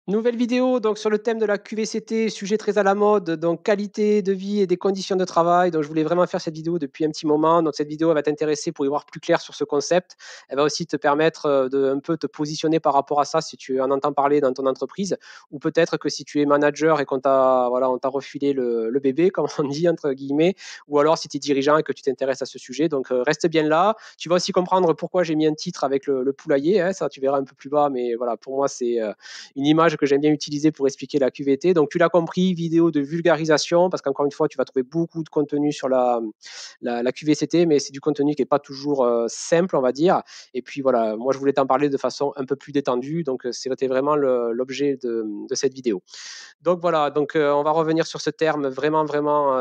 Nouvelle vidéo donc sur le thème de la QVCT, sujet très à la mode, donc qualité de vie et des conditions de travail. Donc je voulais vraiment faire cette vidéo depuis un petit moment. Donc cette vidéo elle va t'intéresser pour y voir plus clair sur ce concept. Elle va aussi te permettre de un peu te positionner par rapport à ça si tu en entends parler dans ton entreprise, ou peut-être que si tu es manager et qu'on t'a voilà, on t'a refilé le bébé comme on dit entre guillemets, ou alors si tu es dirigeant et que tu t'intéresses à ce sujet. Donc reste bien là. Tu vas aussi comprendre pourquoi j'ai mis un titre avec le poulailler, hein, ça tu verras un peu plus bas, mais voilà, pour moi c'est une image que j'aime bien utiliser pour expliquer la QVT. Donc, tu l'as compris, vidéo de vulgarisation, parce qu'encore une fois, tu vas trouver beaucoup de contenu sur la QVCT, mais c'est du contenu qui n'est pas toujours simple, on va dire. Et puis voilà, moi, je voulais t'en parler de façon un peu plus détendue. Donc, c'était vraiment l'objet de cette vidéo. Donc voilà, donc on va revenir sur ce terme vraiment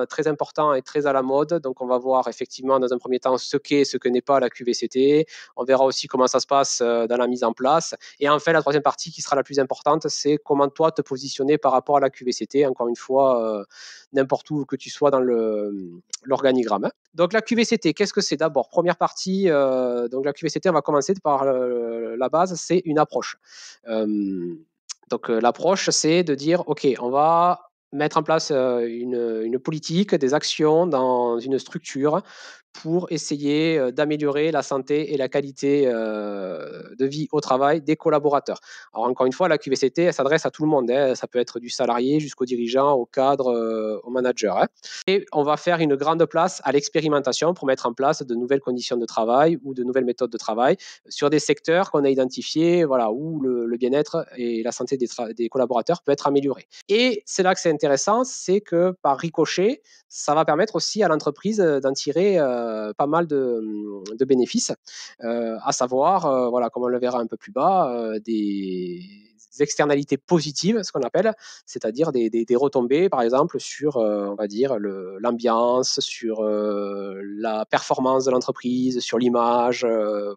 très important et très à la mode. Donc on va voir effectivement dans un premier temps ce qu'est, ce que n'est pas la QVCT. On verra aussi comment ça se passe dans la mise en place. Et enfin, la troisième partie qui sera la plus importante, c'est comment toi te positionner par rapport à la QVCT. Encore une fois, n'importe où que tu sois dans l'organigramme, hein. Donc la QVCT, qu'est-ce que c'est d'abord? Première partie, donc la QVCT, on va commencer par la base, c'est une approche. Euh, donc l'approche, c'est de dire, OK, on va mettre en place une politique, des actions dans une structure pour essayer d'améliorer la santé et la qualité de vie au travail des collaborateurs. Alors encore une fois, la QVCT, elle s'adresse à tout le monde, hein. Ça peut être du salarié jusqu'au dirigeant, au cadre, au manager, hein. Et on va faire une grande place à l'expérimentation pour mettre en place de nouvelles conditions de travail ou de nouvelles méthodes de travail sur des secteurs qu'on a identifiés, voilà, où le bien-être et la santé des collaborateurs peut être amélioré. Et c'est là que c'est intéressant, c'est que par ricochet, ça va permettre aussi à l'entreprise d'en tirer pas mal de bénéfices, à savoir, voilà, comme on le verra un peu plus bas, des externalités positives, ce qu'on appelle, c'est-à-dire des retombées, par exemple, sur, on va dire, l'ambiance, sur la performance de l'entreprise, sur l'image,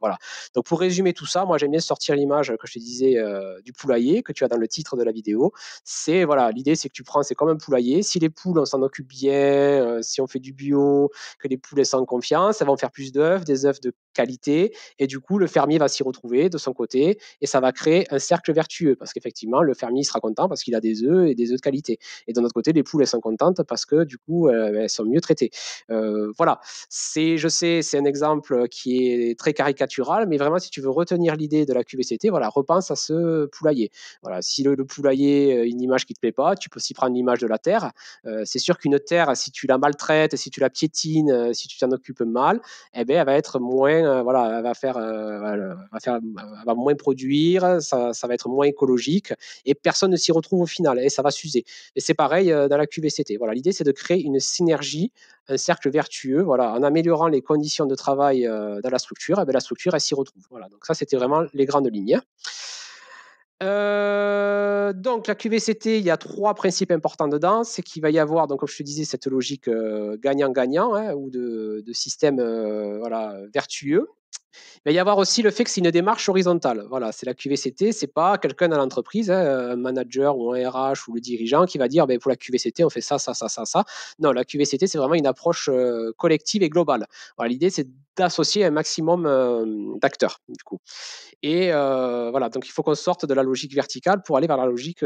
voilà. Donc pour résumer tout ça, moi j'aime bien sortir l'image que je te disais du poulailler que tu as dans le titre de la vidéo. C'est voilà, l'idée c'est que tu prends, c'est comme un poulailler. Si les poules on s'en occupe bien, si on fait du bio, que les poules elles sont en confiance, elles vont faire plus d'œufs, des œufs de qualité, et du coup le fermier va s'y retrouver de son côté et ça va créer un cercle vertueux parce qu'effectivement le fermier sera content parce qu'il a des œufs et des œufs de qualité. Et de notre côté les poules elles sont contentes parce que du coup elles sont mieux traitées. Voilà, je sais, c'est un exemple qui est très caricatural, mais vraiment, si tu veux retenir l'idée de la QVCT, voilà, repense à ce poulailler. Voilà, si le poulailler, une image qui ne te plaît pas, tu peux aussi prendre l'image de la terre. C'est sûr qu'une terre, si tu la maltraites, si tu la piétines, si tu t'en occupes mal, eh ben, elle va être moins, voilà, elle va moins produire, ça va être moins écologique et personne ne s'y retrouve au final et ça va s'user. Et c'est pareil dans la QVCT. Voilà, l'idée, c'est de créer une synergie, un cercle vertueux, voilà, en améliorant les conditions de travail dans la structure, et bien la structure, elle s'y retrouve. Voilà, donc ça, c'était vraiment les grandes lignes. Donc la QVCT, il y a trois principes importants dedans. C'est qu'il va y avoir, donc, comme je te disais, cette logique gagnant-gagnant, hein, ou de système voilà, vertueux. Il va y avoir aussi le fait que c'est une démarche horizontale. Voilà, c'est la QVCT, c'est pas quelqu'un dans l'entreprise, hein, un manager ou un RH ou le dirigeant qui va dire ben, pour la QVCT, on fait ça. Non, la QVCT, c'est vraiment une approche collective et globale. Voilà, l'idée, c'est d'associer un maximum d'acteurs, du coup. Et voilà, donc il faut qu'on sorte de la logique verticale pour aller vers la logique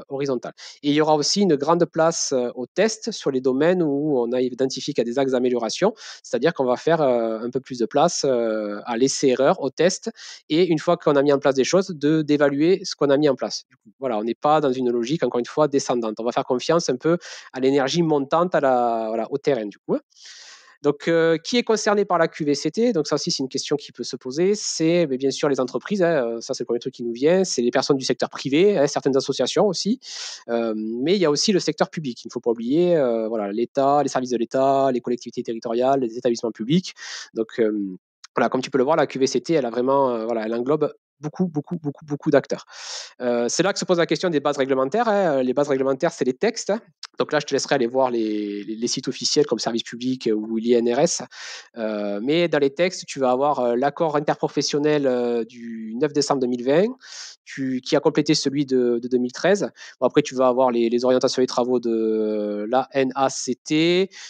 horizontale. Et il y aura aussi une grande place au test sur les domaines où on a identifié qu'il y a des axes d'amélioration, c'est-à-dire qu'on va faire un peu plus de place à l'essai-erreur, au test, et une fois qu'on a mis en place des choses, d'évaluer ce qu'on a mis en place. Du coup, voilà, on n'est pas dans une logique, encore une fois, descendante. On va faire confiance un peu à l'énergie montante voilà, au terrain, du coup. Donc, qui est concerné par la QVCT? Donc, ça aussi, c'est une question qui peut se poser. C'est bien sûr les entreprises, hein, ça, c'est le premier truc qui nous vient. C'est les personnes du secteur privé, hein, certaines associations aussi. Mais il y a aussi le secteur public. Il ne faut pas oublier voilà, l'État, les services de l'État, les collectivités territoriales, les établissements publics. Donc, voilà, comme tu peux le voir, la QVCT, elle a vraiment, voilà, elle englobe beaucoup d'acteurs. C'est là que se pose la question des bases réglementaires, hein. Les bases réglementaires, c'est les textes. Donc là, je te laisserai aller voir les sites officiels comme Service Public ou l'INRS. Mais dans les textes, tu vas avoir l'accord interprofessionnel du 9 décembre 2020. qui a complété celui de 2013. Bon, après, tu vas avoir les orientations et travaux de l'ANACT,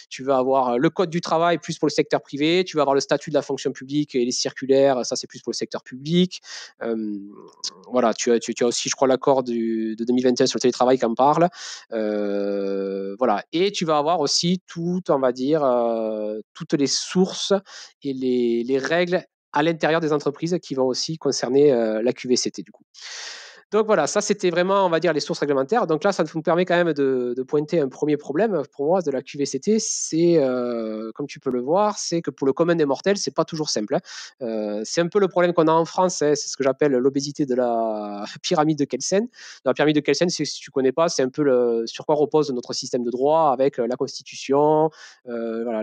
tu vas avoir le code du travail plus pour le secteur privé, tu vas avoir le statut de la fonction publique et les circulaires, ça c'est plus pour le secteur public. Euh, voilà, tu as aussi, je crois, l'accord de 2021 sur le télétravail qui en parle. Voilà, et tu vas avoir aussi tout, on va dire, toutes les sources et les règles à l'intérieur des entreprises qui vont aussi concerner la QVCT du coup. Donc voilà, ça c'était vraiment, on va dire, les sources réglementaires. Donc là, ça nous permet quand même de pointer un premier problème pour moi de la QVCT. C'est, comme tu peux le voir, c'est que pour le commun des mortels, c'est pas toujours simple, hein. C'est un peu le problème qu'on a en France, hein, c'est ce que j'appelle l'obésité de la pyramide de Kelsen. La pyramide de Kelsen, si tu connais pas, c'est un peu sur quoi repose notre système de droit avec la Constitution, voilà,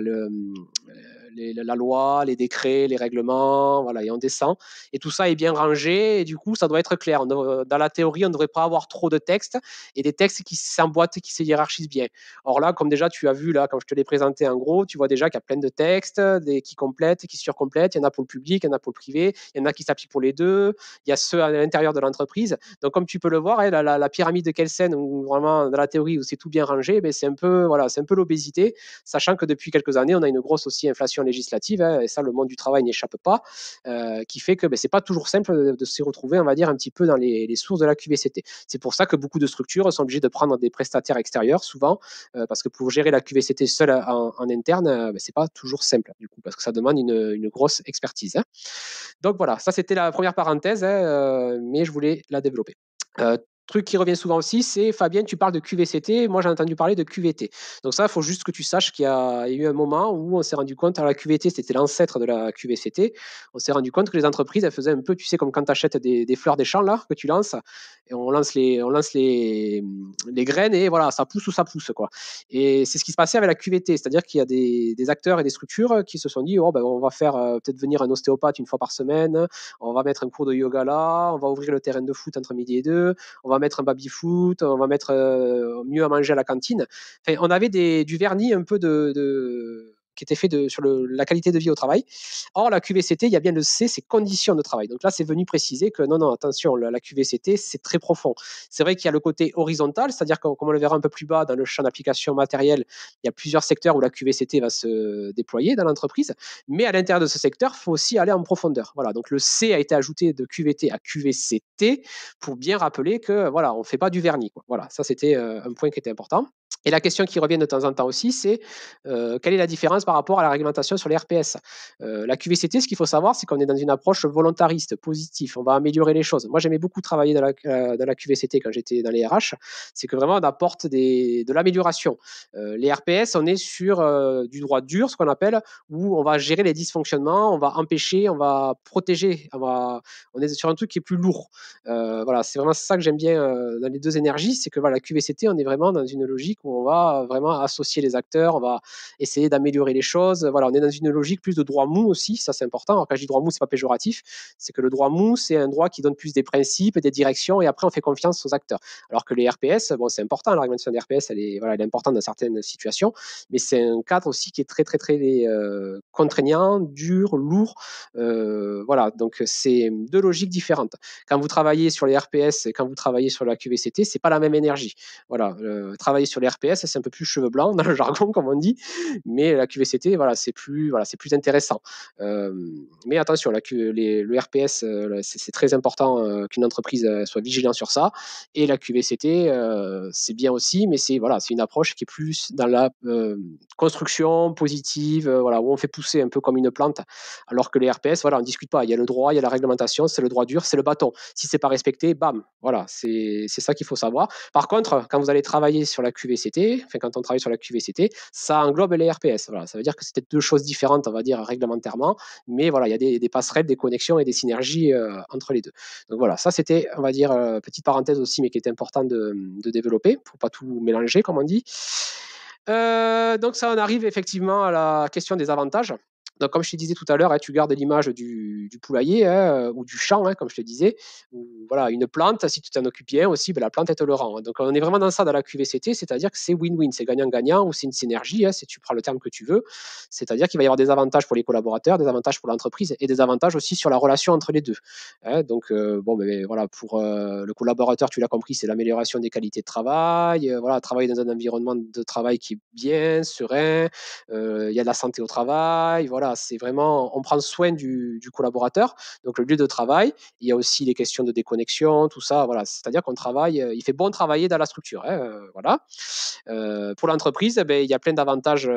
la loi, les décrets, les règlements, voilà, et on descend. Et tout ça est bien rangé, et du coup, ça doit être clair. Dans la théorie, on ne devrait pas avoir trop de textes, et des textes qui s'emboîtent, qui se hiérarchisent bien. Or là, comme déjà tu as vu, là, quand je te l'ai présenté en gros, tu vois déjà qu'il y a plein de textes qui complètent, qui surcomplètent. Il y en a pour le public, il y en a pour le privé, il y en a qui s'appliquent pour les deux, il y a ceux à l'intérieur de l'entreprise. Donc, comme tu peux le voir, hein, la pyramide de Kelsen, où vraiment, dans la théorie, où c'est tout bien rangé, ben, c'est un peu, voilà, c'est un peu l'obésité, sachant que depuis quelques années, on a une grosse aussi inflation législative, hein, et ça, le monde du travail n'y échappe pas, qui fait que ben, c'est pas toujours simple de se retrouver, on va dire, un petit peu dans les sources de la QVCT. C'est pour ça que beaucoup de structures sont obligées de prendre des prestataires extérieurs, souvent, parce que pour gérer la QVCT seule en interne, ben, c'est pas toujours simple, du coup, parce que ça demande une grosse expertise, hein. Donc voilà, ça c'était la première parenthèse, hein, mais je voulais la développer. Truc qui revient souvent aussi, c'est Fabien, tu parles de QVCT, moi j'ai entendu parler de QVT. Donc ça, il faut juste que tu saches qu'il y a eu un moment où on s'est rendu compte, alors la QVT c'était l'ancêtre de la QVCT, on s'est rendu compte que les entreprises, elles faisaient un peu, tu sais, comme quand tu achètes des fleurs des champs là, que tu lances, et on lance les graines et voilà, ça pousse ou ça pousse, quoi. Et c'est ce qui se passait avec la QVT, c'est-à-dire qu'il y a des acteurs et des structures qui se sont dit, oh, ben, on va faire peut-être venir un ostéopathe une fois par semaine, on va mettre un cours de yoga là, on va ouvrir le terrain de foot entre midi et deux, on va mettre un baby-foot, on va mettre mieux à manger à la cantine. Enfin, on avait du vernis un peu qui était fait sur la qualité de vie au travail. Or, la QVCT, il y a bien le C, c'est conditions de travail. Donc là, c'est venu préciser que non, non, attention, la QVCT, c'est très profond. C'est vrai qu'il y a le côté horizontal, c'est-à-dire que, comme on le verra un peu plus bas dans le champ d'application matériel, il y a plusieurs secteurs où la QVCT va se déployer dans l'entreprise. Mais à l'intérieur de ce secteur, il faut aussi aller en profondeur. Voilà, donc le C a été ajouté de QVT à QVCT pour bien rappeler que voilà, on ne fait pas du vernis, quoi. Voilà, ça c'était un point qui était important. Et la question qui revient de temps en temps aussi, c'est quelle est la différence par rapport à la réglementation sur les RPS. La QVCT, ce qu'il faut savoir, c'est qu'on est dans une approche volontariste, positive. On va améliorer les choses. Moi, j'aimais beaucoup travailler dans la QVCT quand j'étais dans les RH. C'est que vraiment, on apporte de l'amélioration. Les RPS, on est sur du droit dur, ce qu'on appelle, où on va gérer les dysfonctionnements, on va empêcher, on va protéger, on est sur un truc qui est plus lourd. Voilà, c'est vraiment ça que j'aime bien dans les deux énergies, c'est que voilà, la QVCT, on est vraiment dans une logique où on va vraiment associer les acteurs, on va essayer d'améliorer les choses. Voilà, on est dans une logique plus de droit mou aussi, ça c'est important. Alors quand je dis droit mou, c'est pas péjoratif, c'est que le droit mou, c'est un droit qui donne plus des principes, des directions, et après on fait confiance aux acteurs. Alors que les RPS, bon, c'est important, la réglementation des RPS, elle est importante dans certaines situations, mais c'est un cadre aussi qui est très, très, très contraignant, dur, lourd. Voilà, donc c'est deux logiques différentes. Quand vous travaillez sur les RPS et quand vous travaillez sur la QVCT, c'est pas la même énergie. Voilà, travailler sur les RPS, c'est un peu plus cheveux blancs dans le jargon, comme on dit, mais la QVCT, voilà, c'est plus intéressant. Mais attention, le RPS, c'est très important qu'une entreprise soit vigilante sur ça. Et la QVCT, c'est bien aussi, mais c'est voilà, c'est une approche qui est plus dans la construction positive, voilà, où on fait pousser un peu comme une plante, alors que les RPS, voilà, on ne discute pas. Il y a le droit, il y a la réglementation, c'est le droit dur, c'est le bâton. Si c'est pas respecté, bam, voilà, c'est ça qu'il faut savoir. Par contre, quand vous allez travailler sur la QVCT, enfin quand on travaille sur la QVCT, ça englobe les RPS. Voilà, ça veut dire que c'est deux choses différentes, on va dire réglementairement, mais voilà, il y a des passerelles, des connexions et des synergies entre les deux. Donc voilà, ça c'était, on va dire, petite parenthèse aussi, mais qui était important de développer pour pas tout mélanger, comme on dit. Donc ça, on arrive effectivement à la question des avantages. Donc, comme je te disais tout à l'heure, tu gardes l'image du poulailler, ou du champ, comme je te disais. Voilà, une plante, si tu t'en occupes bien aussi, ben, la plante, elle te le rend. Donc, on est vraiment dans ça dans la QVCT, c'est-à-dire que c'est win-win, c'est gagnant-gagnant, ou c'est une synergie, si tu prends le terme que tu veux. C'est-à-dire qu'il va y avoir des avantages pour les collaborateurs, des avantages pour l'entreprise et des avantages aussi sur la relation entre les deux. Donc, bon, ben, voilà, pour le collaborateur, tu l'as compris, c'est l'amélioration des qualités de travail, voilà, travailler dans un environnement de travail qui est bien, serein, il y a de la santé au travail, voilà, c'est vraiment, on prend soin du collaborateur, donc le lieu de travail, il y a aussi les questions de déconnexion, tout ça, voilà, c'est-à-dire qu'on travaille, il fait bon travailler dans la structure, voilà. Pour l'entreprise, ben, il y a plein d'avantages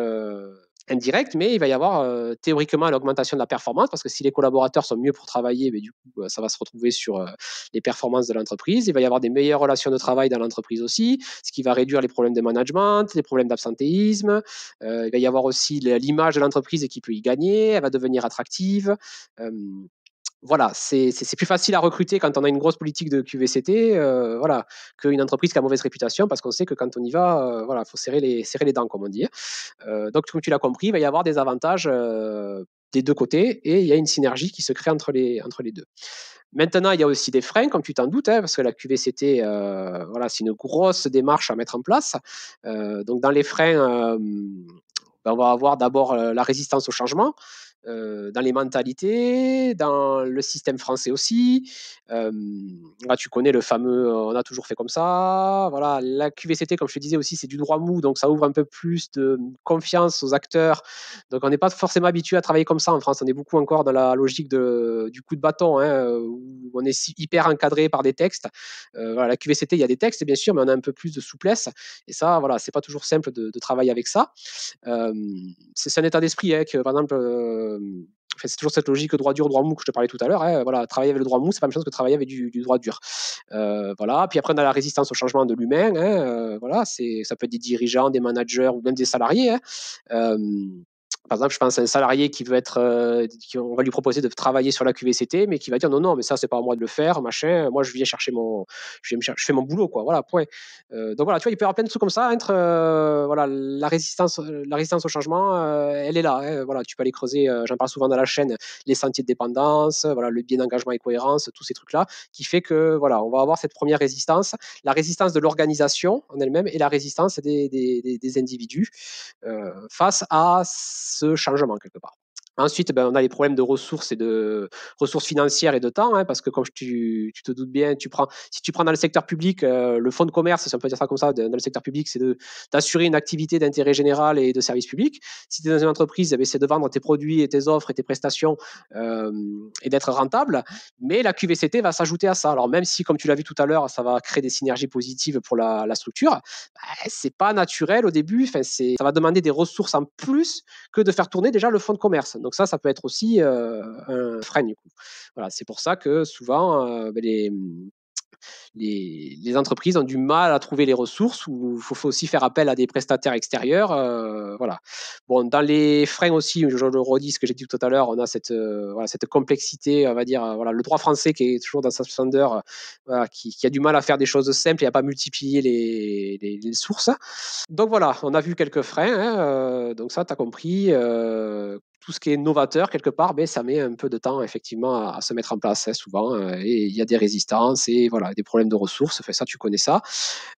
indirects, mais il va y avoir théoriquement l'augmentation de la performance, parce que si les collaborateurs sont mieux pour travailler, ben, du coup, ça va se retrouver sur les performances de l'entreprise. Il va y avoir des meilleures relations de travail dans l'entreprise aussi, ce qui va réduire les problèmes de management, les problèmes d'absentéisme. Il va y avoir aussi l'image de l'entreprise qui peut y gagner, elle va devenir attractive. Euh, voilà, c'est plus facile à recruter quand on a une grosse politique de QVCT, voilà, qu'une entreprise qui a mauvaise réputation, parce qu'on sait que quand on y va, voilà, faut serrer les dents, comme on dit. Donc, comme tu l'as compris, il va y avoir des avantages des deux côtés, et il y a une synergie qui se crée entre les deux. Maintenant, il y a aussi des freins, comme tu t'en doutes, parce que la QVCT, voilà, c'est une grosse démarche à mettre en place. Donc, dans les freins, ben, on va avoir d'abord la résistance au changement, dans les mentalités, dans le système français aussi. Euh, Là, tu connais le fameux on a toujours fait comme ça. Voilà, la QVCT, comme je te disais aussi, c'est du droit mou, donc ça ouvre un peu plus de confiance aux acteurs. Donc, on n'est pas forcément habitué à travailler comme ça en France. On est beaucoup encore dans la logique du coup de bâton, où on est hyper encadré par des textes. Voilà, la QVCT, il y a des textes, bien sûr, mais on a un peu plus de souplesse. Et ça, voilà, c'est pas toujours simple de travailler avec ça. Euh, c'est un état d'esprit, que, par exemple, enfin, c'est toujours cette logique droit dur, droit mou que je te parlais tout à l'heure. Voilà, travailler avec le droit mou, c'est pas la même chose que travailler avec du droit dur. Voilà. Puis après, on a la résistance au changement de l'humain. Voilà, ça peut être des dirigeants, des managers ou même des salariés. Euh, Par exemple, je pense à un salarié qui veut être, on va lui proposer de travailler sur la QVCT, mais qui va dire non, non, mais ça, c'est pas à moi de le faire, machin. Moi, je viens chercher je fais mon boulot, quoi. Voilà, point. Donc voilà, tu vois, il peut y avoir plein de trucs comme ça entre, voilà, la résistance au changement, elle est là. Voilà, tu peux aller creuser. J'en parle souvent dans la chaîne, les sentiers de dépendance, voilà, le biais d'engagement et cohérence, tous ces trucs-là, qui fait que voilà, on va avoir cette première résistance, la résistance de l'organisation en elle-même et la résistance des individus face à ce changement quelque part. Ensuite, ben, on a les problèmes de ressources et de ressources financières et de temps, parce que comme tu te doutes bien, si tu prends dans le secteur public, le fonds de commerce, si on peut dire ça comme ça, dans le secteur public, c'est d'assurer une activité d'intérêt général et de service public. Si tu es dans une entreprise, c'est de vendre tes produits et tes offres et tes prestations, et d'être rentable. Mais la QVCT va s'ajouter à ça. Alors même si, comme tu l'as vu tout à l'heure, ça va créer des synergies positives pour la structure, c'est pas naturel au début. Enfin, ça va demander des ressources en plus que de faire tourner déjà le fonds de commerce. Donc ça peut être aussi un frein du coup. Voilà, c'est pour ça que souvent les entreprises ont du mal à trouver les ressources, ou il faut aussi faire appel à des prestataires extérieurs. Voilà. Bon, dans les freins aussi, je le redis ce que j'ai dit tout à l'heure, on a voilà, cette complexité, on va dire, voilà, le droit français qui est toujours dans sa splendeur, voilà, qui a du mal à faire des choses simples et à pas multiplier les sources. Donc voilà, on a vu quelques freins, donc ça, tu as compris. Tout ce qui est novateur, quelque part, ben, ça met un peu de temps, effectivement, à se mettre en place, souvent. Et il y a des résistances et voilà, des problèmes de ressources. Enfin, ça, tu connais ça.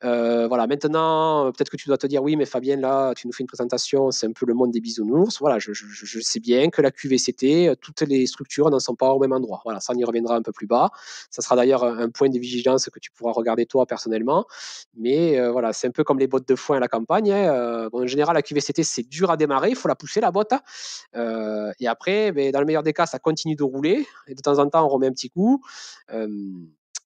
Voilà, maintenant, peut-être que tu dois te dire, oui, mais Fabien, là, tu nous fais une présentation, c'est un peu le monde des bisounours. Voilà, je sais bien que la QVCT, toutes les structures n'en sont pas au même endroit. Voilà, ça, on y reviendra un peu plus bas. Ça sera d'ailleurs un point de vigilance que tu pourras regarder toi personnellement. Mais voilà, c'est un peu comme les bottes de foin à la campagne. Bon, en général, la QVCT, c'est dur à démarrer, il faut la pousser, la botte. Et après, ben, dans le meilleur des cas, ça continue de rouler. Et de temps en temps, on remet un petit coup. Euh,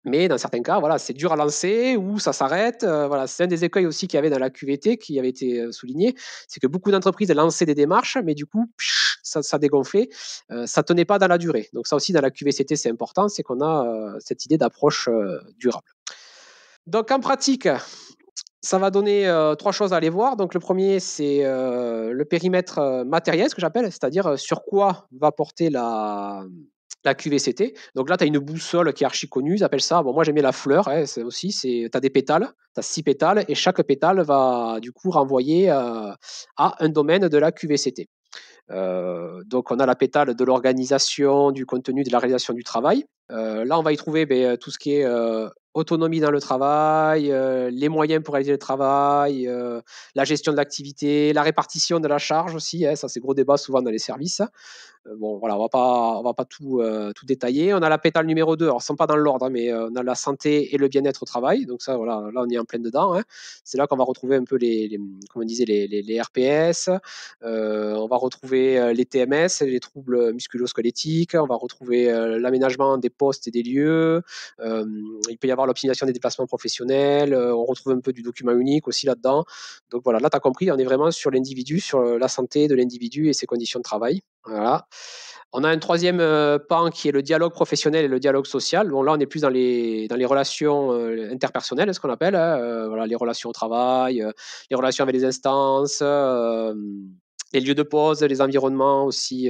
mais dans certains cas, voilà, c'est dur à lancer ou ça s'arrête. Voilà, c'est un des écueils aussi qu'il y avait dans la QVT qui avait été souligné, c'est que beaucoup d'entreprises lançaient des démarches, mais du coup, ça dégonflait, ça tenait pas dans la durée. Donc ça aussi, dans la QVCT, c'est important, c'est qu'on a cette idée d'approche durable. Donc en pratique, ça va donner trois choses à aller voir. Donc le premier, c'est le périmètre matériel, ce que j'appelle, c'est-à-dire sur quoi va porter la QVCT. Donc là, tu as une boussole qui est archi connue, ils appellent ça, bon, moi j'ai mis la fleur, tu as des pétales, tu as 6 pétales, et chaque pétale va du coup renvoyer à un domaine de la QVCT. Donc on a la pétale de l'organisation, du contenu, de la réalisation du travail. Là, on va y trouver tout ce qui est autonomie dans le travail, les moyens pour réaliser le travail, la gestion de l'activité, la répartition de la charge aussi, hein, ça c'est gros débat souvent dans les services. Bon, voilà, on va pas tout détailler. On a la pétale numéro 2. Alors, ce ne sont pas dans l'ordre, hein, mais on a la santé et le bien-être au travail. Donc, ça, voilà, là, on est en plein dedans, hein. C'est là qu'on va retrouver un peu comme on disait, les RPS. On va retrouver les TMS, les troubles musculo-squelettiques. On va retrouver l'aménagement des postes et des lieux. Euh, il peut y avoir l'optimisation des déplacements professionnels. On retrouve un peu du document unique aussi là-dedans. Donc, voilà, là, tu as compris, on est vraiment sur l'individu, sur la santé de l'individu et ses conditions de travail. Voilà. On a un troisième pan qui est le dialogue professionnel et le dialogue social. Bon, là, on est plus dans les relations interpersonnelles, ce qu'on appelle, hein, voilà, les relations au travail, les relations avec les instances, les lieux de pause, les environnements aussi,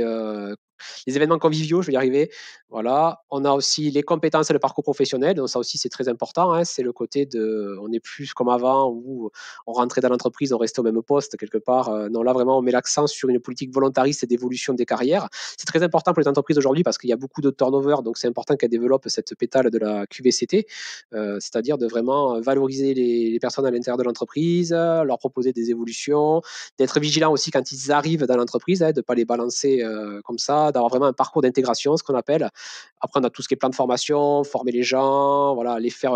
les événements conviviaux, je vais y arriver. Voilà. On a aussi les compétences et le parcours professionnel. Donc, ça aussi, c'est très important, hein. C'est le côté de. On n'est plus comme avant où on rentrait dans l'entreprise, on restait au même poste quelque part. Non, là, vraiment, on met l'accent sur une politique volontariste et d'évolution des carrières. C'est très important pour les entreprises aujourd'hui parce qu'il y a beaucoup de turnover. Donc, c'est important qu'elles développent cette pétale de la QVCT, c'est-à-dire de vraiment valoriser les personnes à l'intérieur de l'entreprise, leur proposer des évolutions, d'être vigilant aussi quand ils arrivent dans l'entreprise, hein, de ne pas les balancer comme ça, d'avoir vraiment un parcours d'intégration, ce qu'on appelle. Après, on a tout ce qui est plan de formation, former les gens, voilà, les faire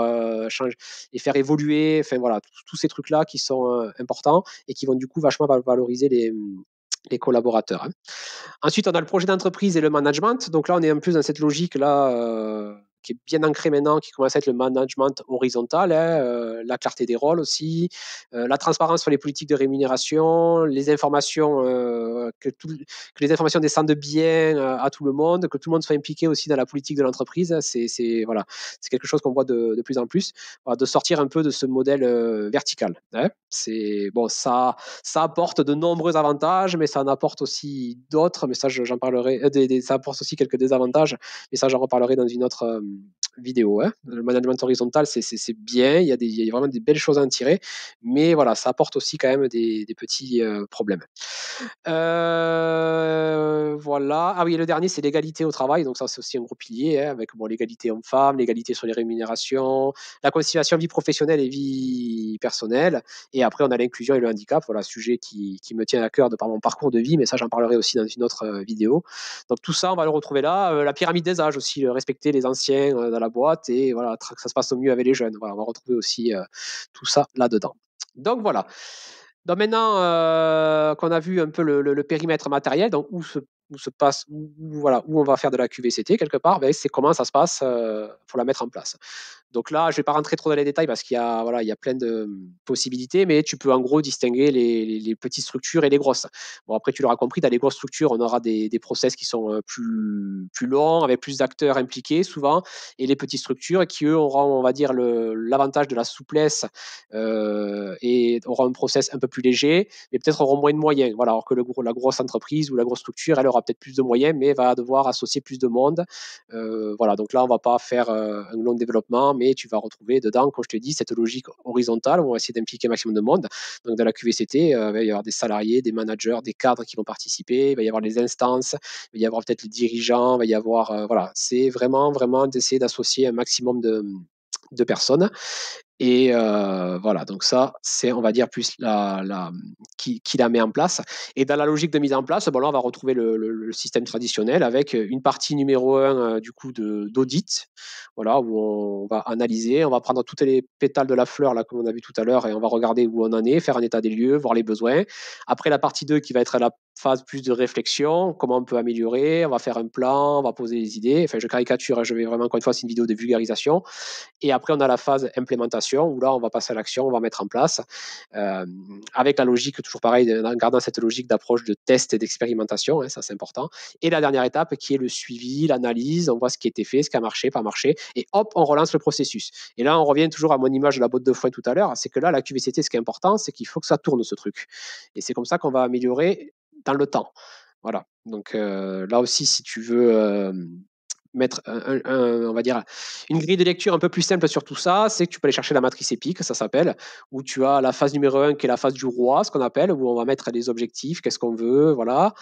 changer, les faire évoluer, enfin voilà, tous ces trucs-là qui sont importants et qui vont du coup vachement valoriser les collaborateurs, hein. Ensuite, on a le projet d'entreprise et le management. Donc là, on est un peu dans cette logique-là qui est bien ancrée maintenant, qui commence à être le management horizontal, hein, la clarté des rôles aussi, la transparence sur les politiques de rémunération, les informations, que les informations descendent bien à tout le monde, que tout le monde soit impliqué aussi dans la politique de l'entreprise. Voilà, c'est quelque chose qu'on voit de plus en plus, voilà, de sortir un peu de ce modèle vertical, hein. Bon, ça apporte de nombreux avantages, mais ça en apporte aussi d'autres. Mais ça, j'en parlerai. Ça apporte aussi quelques désavantages, mais ça, j'en reparlerai dans une autre vidéo, hein. Le management horizontal, c'est bien. Il y a vraiment des belles choses à en tirer, mais voilà, ça apporte aussi quand même des petits problèmes. Voilà. Ah oui, le dernier, c'est l'égalité au travail. Donc ça, c'est aussi un gros pilier, hein, avec bon, l'égalité homme-femme, l'égalité sur les rémunérations, la conciliation vie professionnelle et vie personnelle. Et après, on a l'inclusion et le handicap. Voilà, sujet qui me tient à cœur de par mon parcours de vie, mais ça, j'en parlerai aussi dans une autre vidéo. Donc tout ça, on va le retrouver là. La pyramide des âges aussi, respecter les anciens dans la boîte et voilà, que ça se passe au mieux avec les jeunes. Voilà, on va retrouver aussi tout ça là-dedans. Donc voilà. Donc maintenant qu'on a vu un peu le périmètre matériel, donc où se passe, voilà, où on va faire de la QVCT quelque part, ben, c'est comment ça se passe pour la mettre en place. Donc là, je ne vais pas rentrer trop dans les détails parce qu'il y a, voilà, il y a plein de possibilités, mais tu peux en gros distinguer les petites structures et les grosses. Bon, après, tu l'auras compris, dans les grosses structures, on aura des process qui sont plus longs, avec plus d'acteurs impliqués souvent, et les petites structures qui, eux, auront, on va dire, l'avantage de la souplesse et auront un process un peu plus léger, mais peut-être auront moins de moyens. Voilà, alors que la grosse entreprise ou la grosse structure, elle aura peut-être plus de moyens, mais va devoir associer plus de monde. Voilà, donc là, on ne va pas faire un long développement, mais tu vas retrouver dedans, comme je te dis, cette logique horizontale où on va essayer d'impliquer un maximum de monde. Donc, dans la QVCT, il va y avoir des salariés, des managers, des cadres qui vont participer, il va y avoir les instances, il va y avoir peut-être les dirigeants, il va y avoir, voilà, c'est vraiment, vraiment d'essayer d'associer un maximum de personnes. Et voilà, donc ça, c'est, on va dire, plus qui la met en place. Et dans la logique de mise en place, bon, là, on va retrouver le système traditionnel avec une partie numéro un, du coup, d'audit, voilà, où on va analyser, on va prendre toutes les pétales de la fleur, là, comme on a vu tout à l'heure, et on va regarder où on en est, faire un état des lieux, voir les besoins. Après, la partie 2 qui va être la phase plus de réflexion, comment on peut améliorer, on va faire un plan, on va poser des idées. Enfin, je caricature, hein, je vais vraiment, encore une fois, c'est une vidéo de vulgarisation. Et après, on a la phase implémentation où là, on va passer à l'action, on va mettre en place euh, avec la logique, toujours pareil, en gardant cette logique d'approche de test et d'expérimentation, hein, ça c'est important. Et la dernière étape qui est le suivi, l'analyse, on voit ce qui a été fait, ce qui a marché, pas marché, et hop, on relance le processus. Et là, on revient toujours à mon image de la botte de foin tout à l'heure, c'est que là, la QVCT, ce qui est important, c'est qu'il faut que ça tourne ce truc. Et c'est comme ça qu'on va améliorer dans le temps. Voilà. Donc là aussi, si tu veux mettre on va dire, une grille de lecture un peu plus simple sur tout ça, c'est que tu peux aller chercher la matrice épique, ça s'appelle, où tu as la phase numéro 1 qui est la phase du roi, ce qu'on appelle, où on va mettre les objectifs, qu'est-ce qu'on veut, voilà.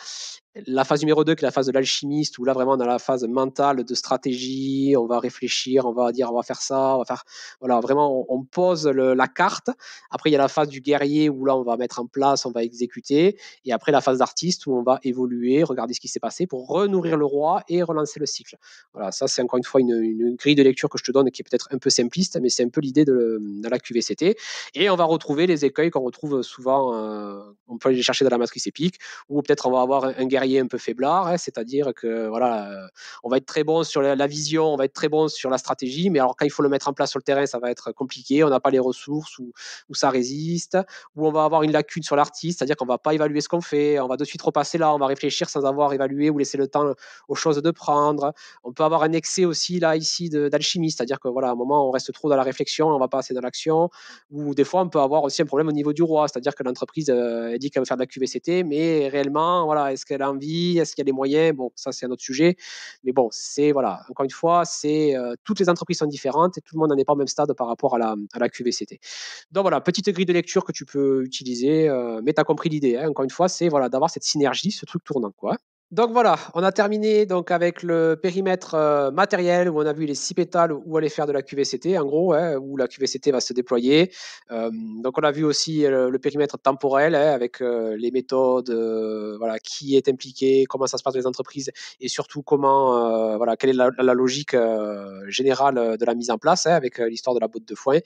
La phase numéro 2 qui est la phase de l'alchimiste, où là vraiment on a la phase mentale de stratégie, on va réfléchir, on va dire on va faire ça, on va faire. Voilà, vraiment on pose la carte. Après il y a la phase du guerrier, où là on va mettre en place, on va exécuter. Et après la phase d'artiste, où on va évoluer, regarder ce qui s'est passé pour renourrir le roi et relancer le cycle. Voilà, ça c'est encore une fois une grille de lecture que je te donne qui est peut-être un peu simpliste, mais c'est un peu l'idée de la QVCT. Et on va retrouver les écueils qu'on retrouve souvent, on peut aller les chercher dans la matrice épique, ou peut-être on va avoir un guerrier un peu faiblard, hein, c'est-à-dire que voilà, on va être très bon sur la vision, on va être très bon sur la stratégie, mais alors quand il faut le mettre en place sur le terrain, ça va être compliqué, on n'a pas les ressources, ou ça résiste, ou on va avoir une lacune sur l'artiste, c'est-à-dire qu'on ne va pas évaluer ce qu'on fait, on va de suite repasser là, on va réfléchir sans avoir évalué ou laisser le temps aux choses de prendre. On peut avoir un excès aussi là ici d'alchimie, c'est-à-dire que voilà, à un moment on reste trop dans la réflexion, on ne va pas assez dans l'action, ou des fois on peut avoir aussi un problème au niveau du roi, c'est-à-dire que l'entreprise elle dit qu'elle veut faire de la QVCT, mais réellement, voilà, est-ce qu'elle a envie, est-ce qu'il y a les moyens? Bon, ça c'est un autre sujet, mais bon, c'est voilà, encore une fois, c'est toutes les entreprises sont différentes et tout le monde n'en est pas au même stade par rapport à la QVCT. Donc voilà, petite grille de lecture que tu peux utiliser, mais tu as compris l'idée, hein, encore une fois, c'est voilà, d'avoir cette synergie, ce truc tournant, quoi. Donc voilà, on a terminé donc avec le périmètre matériel où on a vu les 6 pétales où aller faire de la QVCT, en gros, hein, où la QVCT va se déployer. Donc on a vu aussi le périmètre temporel, hein, avec les méthodes, voilà, qui est impliqué, comment ça se passe dans les entreprises et surtout comment, voilà, quelle est la logique générale de la mise en place, hein, avec l'histoire de la botte de foin.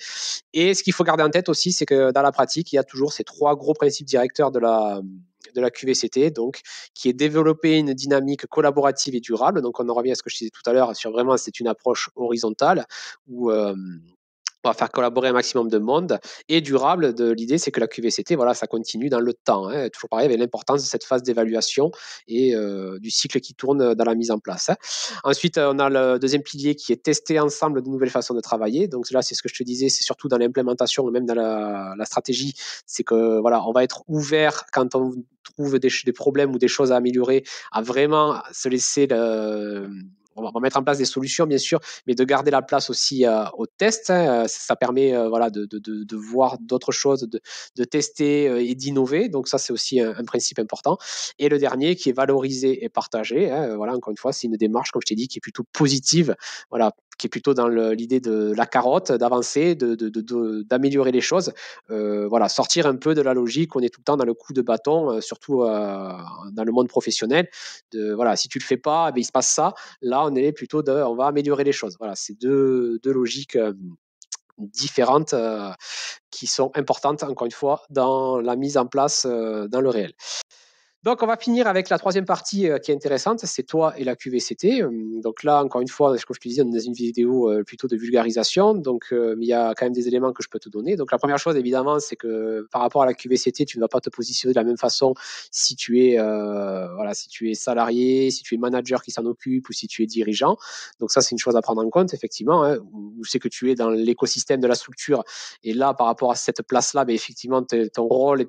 Et ce qu'il faut garder en tête aussi, c'est que dans la pratique, il y a toujours ces 3 gros principes directeurs de la QVCT, donc qui est développer une dynamique collaborative et durable. Donc on en revient à ce que je disais tout à l'heure sur vraiment c'est une approche horizontale où on va faire collaborer un maximum de monde et durable. L'idée, c'est que la QVCT, voilà, ça continue dans le temps, hein. Toujours pareil avec l'importance de cette phase d'évaluation et du cycle qui tourne dans la mise en place, hein. Ensuite, on a le deuxième pilier qui est tester ensemble de nouvelles façons de travailler. Donc là, c'est ce que je te disais, c'est surtout dans l'implémentation, même dans la stratégie, c'est que voilà, on va être ouvert quand on trouve des problèmes ou des choses à améliorer, à vraiment se laisser on va mettre en place des solutions, bien sûr, mais de garder la place aussi au test, hein. Ça permet voilà, de voir d'autres choses, de tester et d'innover. Donc ça, c'est aussi un principe important. Et le dernier, qui est valoriser et partager, hein. Voilà, encore une fois, c'est une démarche, comme je t'ai dit, qui est plutôt positive, voilà, qui est plutôt dans l'idée de la carotte, d'avancer, d'améliorer les choses. Voilà, sortir un peu de la logique, on est tout le temps dans le coup de bâton, surtout dans le monde professionnel. Voilà, si tu le fais pas, eh bien, il se passe ça. Là, on est plutôt on va améliorer les choses. Voilà, c'est deux logiques différentes qui sont importantes, encore une fois, dans la mise en place dans le réel. Donc, on va finir avec la troisième partie qui est intéressante, c'est toi et la QVCT. Donc là, encore une fois, comme je te disais, on est dans une vidéo plutôt de vulgarisation, donc il y a quand même des éléments que je peux te donner. Donc la première chose, évidemment, c'est que par rapport à la QVCT, tu ne vas pas te positionner de la même façon si tu es, voilà, si tu es salarié, si tu es manager qui s'en occupe ou si tu es dirigeant. Donc ça, c'est une chose à prendre en compte, effectivement, hein, où c'est que tu es dans l'écosystème de la structure. Et là, par rapport à cette place-là, ben, effectivement, ton rôle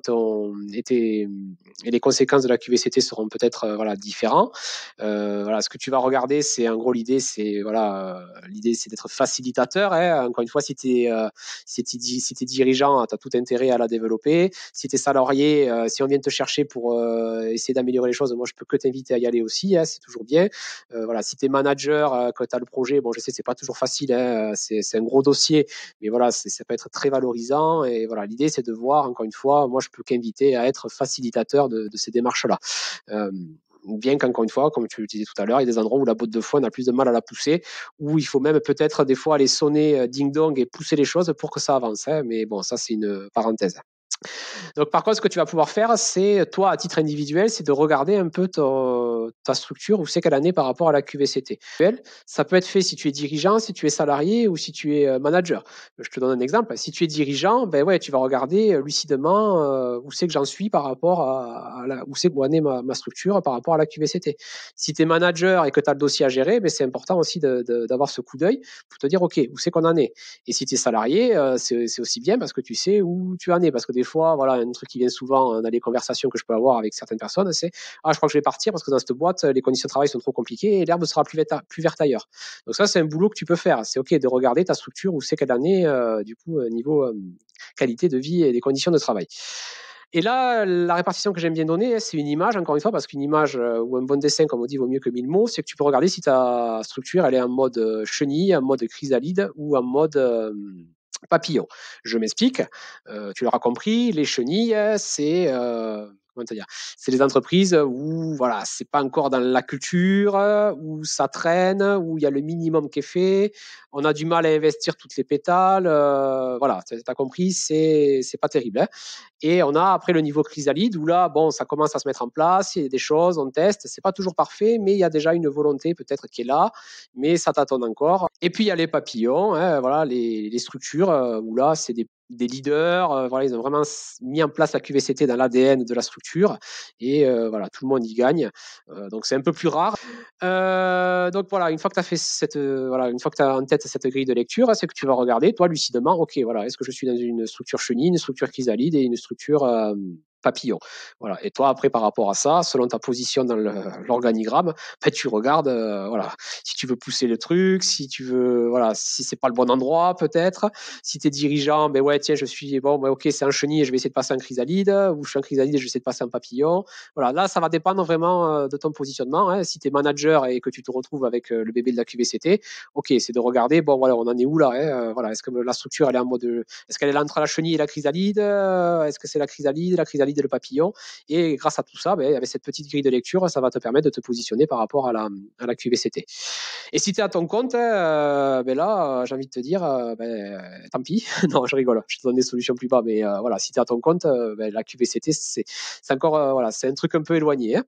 et les conséquences de la QVCT seront peut-être voilà, différents. Voilà, ce que tu vas regarder, c'est en gros l'idée, c'est voilà, l'idée c'est d'être facilitateur, hein. Encore une fois, si tu es dirigeant, tu as tout intérêt à la développer. Si tu es salarié, si on vient te chercher pour essayer d'améliorer les choses, moi je peux que t'inviter à y aller aussi, hein, c'est toujours bien. Voilà, si tu es manager, que tu as le projet, bon je sais c'est pas toujours facile, hein, c'est un gros dossier, mais voilà, ça peut être très valorisant. Et voilà, l'idée c'est de voir, encore une fois, moi je peux qu'inviter à être facilitateur de ces démarches-là. Bien qu'encore une fois, comme tu le disais tout à l'heure, il y a des endroits où la botte de foin a plus de mal à la pousser, où il faut même peut-être des fois aller sonner ding-dong et pousser les choses pour que ça avance, hein. Mais bon, ça c'est une parenthèse. Donc, par contre, ce que tu vas pouvoir faire, c'est, toi, à titre individuel, c'est de regarder un peu ta structure, où c'est qu'elle en est par rapport à la QVCT. Ça peut être fait si tu es dirigeant, si tu es salarié ou si tu es manager. Je te donne un exemple. Si tu es dirigeant, ben ouais, tu vas regarder lucidement où c'est que j'en suis par rapport où c'est où en est ma structure par rapport à la QVCT. Si tu es manager et que tu as le dossier à gérer, ben c'est important aussi d'avoir ce coup d'œil pour te dire, OK, où c'est qu'on en est. Et si tu es salarié, c'est aussi bien parce que tu sais où tu en es. Parce que des fois, voilà, un truc qui vient souvent dans les conversations que je peux avoir avec certaines personnes, c'est ah, je crois que je vais partir parce que dans cette boîte, les conditions de travail sont trop compliquées et l'herbe sera plus verte ailleurs. Donc ça, c'est un boulot que tu peux faire. C'est OK de regarder ta structure où c'est qu'elle en est, du coup, niveau qualité de vie et des conditions de travail. Et là, la répartition que j'aime bien donner, c'est une image, encore une fois, parce qu'une image ou un bon dessin, comme on dit, vaut mieux que 1000 mots. C'est que tu peux regarder si ta structure, elle est en mode chenille, en mode chrysalide ou en mode papillon. Je m'explique. Tu l'auras compris, les chenilles, c'est comment te dire, c'est les entreprises où voilà, c'est pas encore dans la culture, où ça traîne, où il y a le minimum qui est fait. On a du mal à investir toutes les pétales. Voilà, tu as compris, c'est pas terrible. Hein. Et on a après le niveau chrysalide où là, bon, ça commence à se mettre en place, il y a des choses, on teste, c'est pas toujours parfait, mais il y a déjà une volonté peut-être qui est là, mais ça tâtonne encore. Et puis il y a les papillons, hein, voilà, les structures où là, c'est des leaders, voilà, ils ont vraiment mis en place la QVCT dans l'ADN de la structure et voilà, tout le monde y gagne. Donc c'est un peu plus rare. Donc voilà, une fois que tu as fait cette, voilà, une fois que tu as en tête cette grille de lecture, c'est que tu vas regarder, toi, lucidement, ok, voilà, est-ce que je suis dans une structure chenille, une structure chrysalide et une structure papillon. Voilà. Et toi, après, par rapport à ça, selon ta position dans l'organigramme, ben, tu regardes, voilà, si tu veux pousser le truc, si tu veux, voilà, si c'est pas le bon endroit, peut-être. Si tu es dirigeant, ben ouais, tiens, je suis, bon, ben, ok, c'est un chenille et je vais essayer de passer en chrysalide, ou je suis en chrysalide et je vais essayer de passer en papillon. Voilà, là, ça va dépendre vraiment de ton positionnement. Hein. Si tu es manager et que tu te retrouves avec le bébé de la QVCT, ok, c'est de regarder, bon, voilà, on en est où là, hein, voilà, est-ce que la structure, elle est en mode, est-ce qu'elle est là entre la chenille et la chrysalide, est-ce que c'est la chrysalide et le papillon, et grâce à tout ça, ben, avec cette petite grille de lecture, ça va te permettre de te positionner par rapport à la QVCT. Et si tu es à ton compte, ben là, j'ai envie de te dire, ben, tant pis. Non, je rigole, je te donne des solutions plus bas, mais voilà, si tu es à ton compte, ben, la QVCT, c'est encore, voilà, c'est un truc un peu éloigné. Hein.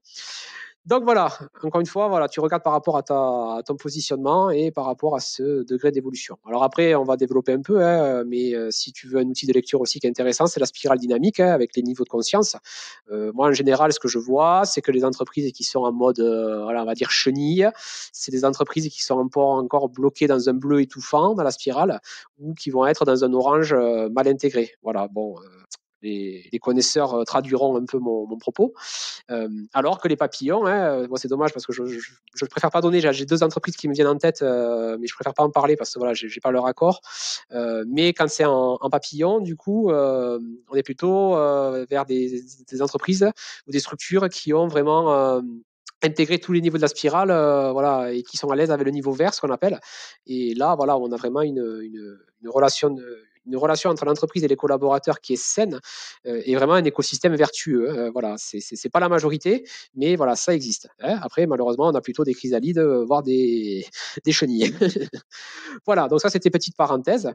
Donc voilà, encore une fois, voilà, tu regardes par rapport à ton positionnement et par rapport à ce degré d'évolution. Alors après, on va développer un peu, hein, mais si tu veux un outil de lecture aussi qui est intéressant, c'est la spirale dynamique hein, avec les niveaux de conscience. Moi, en général, ce que je vois, c'est que les entreprises qui sont en mode, voilà, on va dire chenille, c'est des entreprises qui sont encore bloquées dans un bleu étouffant dans la spirale ou qui vont être dans un orange mal intégré. Voilà, bon. Les connaisseurs traduiront un peu mon propos. Alors que les papillons, hein, bon, c'est dommage parce que je ne préfère pas donner. J'ai deux entreprises qui me viennent en tête, mais je préfère pas en parler parce que voilà, j'ai pas leur accord. Mais quand c'est en papillon, du coup, on est plutôt vers des entreprises ou des structures qui ont vraiment intégrer tous les niveaux de la spirale, voilà, et qui sont à l'aise avec le niveau vert, ce qu'on appelle. Et là, voilà, on a vraiment une relation entre l'entreprise et les collaborateurs qui est saine et vraiment un écosystème vertueux. Hein, voilà, c'est pas la majorité, mais voilà, ça existe. Hein. Après, malheureusement, on a plutôt des chrysalides, voire des chenilles. Voilà, donc ça, c'était petite parenthèse.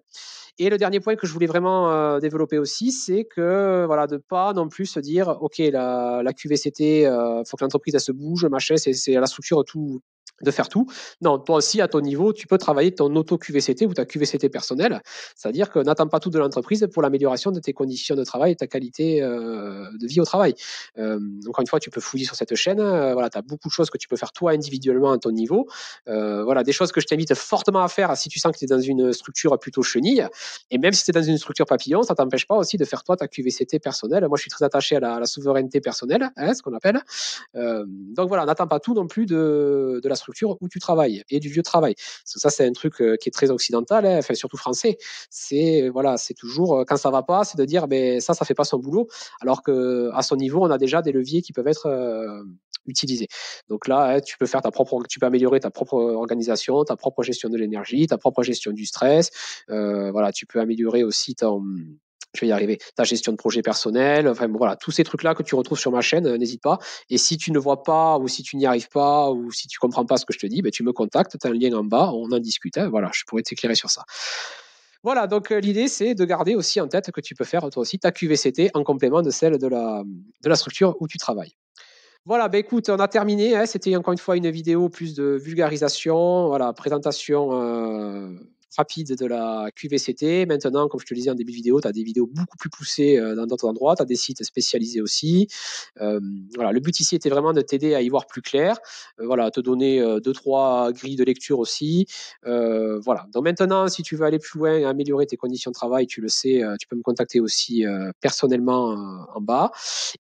Et le dernier point que je voulais vraiment développer aussi, c'est que voilà, de pas non plus se dire, ok, la QVCT, faut que l'entreprise elle se bouge, machin, c'est à la structure tout de faire tout. Non, toi aussi, à ton niveau, tu peux travailler ton auto-QVCT ou ta QVCT personnelle. C'est-à-dire que n'attends pas tout de l'entreprise pour l'amélioration de tes conditions de travail et ta qualité de vie au travail. Encore une fois, tu peux fouiller sur cette chaîne. Voilà, tu as beaucoup de choses que tu peux faire toi individuellement à ton niveau. Voilà, des choses que je t'invite fortement à faire si tu sens que tu es dans une structure plutôt chenille. Et même si tu es dans une structure papillon, ça t'empêche pas aussi de faire toi ta QVCT personnelle. Moi, je suis très attaché à la souveraineté personnelle, hein, ce qu'on appelle. Donc voilà, n'attends pas tout non plus de la structure où tu travailles et du lieu de travail. Parce que ça, c'est un truc qui est très occidental, hein, enfin surtout français. C'est voilà, c'est toujours quand ça va pas, c'est de dire ben ça fait pas son boulot, alors que à son niveau, on a déjà des leviers qui peuvent être utilisés. Donc là, hein, tu peux améliorer ta propre organisation, ta propre gestion de l'énergie, ta propre gestion du stress. Voilà, tu peux améliorer aussi je vais y arriver, ta gestion de projet personnel, enfin bon, voilà, tous ces trucs-là que tu retrouves sur ma chaîne, n'hésite pas. Et si tu ne vois pas, ou si tu n'y arrives pas, ou si tu comprends pas ce que je te dis, ben, tu me contactes, tu as un lien en bas, on en discute, hein, voilà, je pourrais t'éclairer sur ça. Voilà, donc l'idée, c'est de garder aussi en tête que tu peux faire toi aussi ta QVCT en complément de celle de la structure où tu travailles. Voilà, ben écoute, on a terminé. Hein, c'était encore une fois une vidéo plus de vulgarisation, voilà, présentation rapide de la QVCT. Maintenant, comme je te le disais en début de vidéo, tu as des vidéos beaucoup plus poussées dans d'autres endroits. Tu as des sites spécialisés aussi. Voilà, le but ici était vraiment de t'aider à y voir plus clair. Voilà, te donner deux, trois grilles de lecture aussi. Voilà. Donc maintenant, si tu veux aller plus loin, améliorer tes conditions de travail, tu le sais, tu peux me contacter aussi personnellement en bas.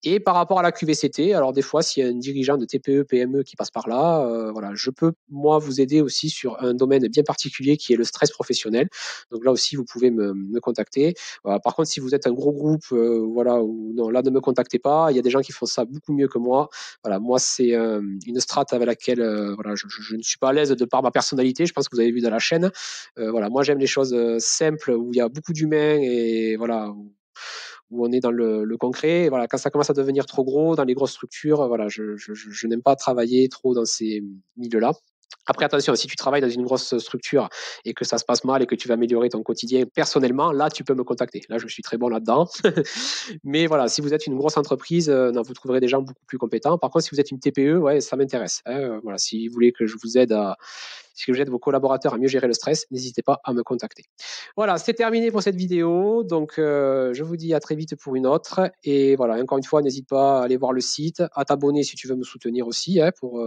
Et par rapport à la QVCT, alors des fois, s'il y a un dirigeant de TPE, PME qui passe par là, voilà, je peux moi vous aider aussi sur un domaine bien particulier qui est le stress professionnel. Donc là aussi, vous pouvez me contacter. Voilà. Par contre, si vous êtes un gros groupe, voilà, ou non, là ne me contactez pas. Il y a des gens qui font ça beaucoup mieux que moi. Voilà, moi c'est une strate avec laquelle voilà, je ne suis pas à l'aise de par ma personnalité. Je pense que vous avez vu dans la chaîne. Voilà, moi j'aime les choses simples où il y a beaucoup d'humains et voilà où on est dans le concret. Et voilà, quand ça commence à devenir trop gros dans les grosses structures, voilà, je n'aime pas travailler trop dans ces milieux-là. Après, attention, si tu travailles dans une grosse structure et que ça se passe mal et que tu veux améliorer ton quotidien personnellement, là, tu peux me contacter. Là, je suis très bon là-dedans. Mais voilà, si vous êtes une grosse entreprise, non, vous trouverez des gens beaucoup plus compétents. Par contre, si vous êtes une TPE, ouais, ça m'intéresse. Hein. Voilà, si vous voulez que je vous aide si vous aide vos collaborateurs à mieux gérer le stress, n'hésitez pas à me contacter. Voilà, c'est terminé pour cette vidéo. Donc, je vous dis à très vite pour une autre. Et voilà, encore une fois, n'hésite pas à aller voir le site, à t'abonner si tu veux me soutenir aussi, hein, pour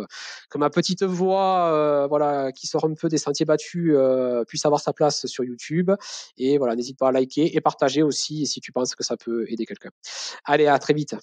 que ma petite voix, voilà, qui sort un peu des sentiers battus, puisse avoir sa place sur YouTube. Et voilà, n'hésite pas à liker et partager aussi si tu penses que ça peut aider quelqu'un. Allez, à très vite.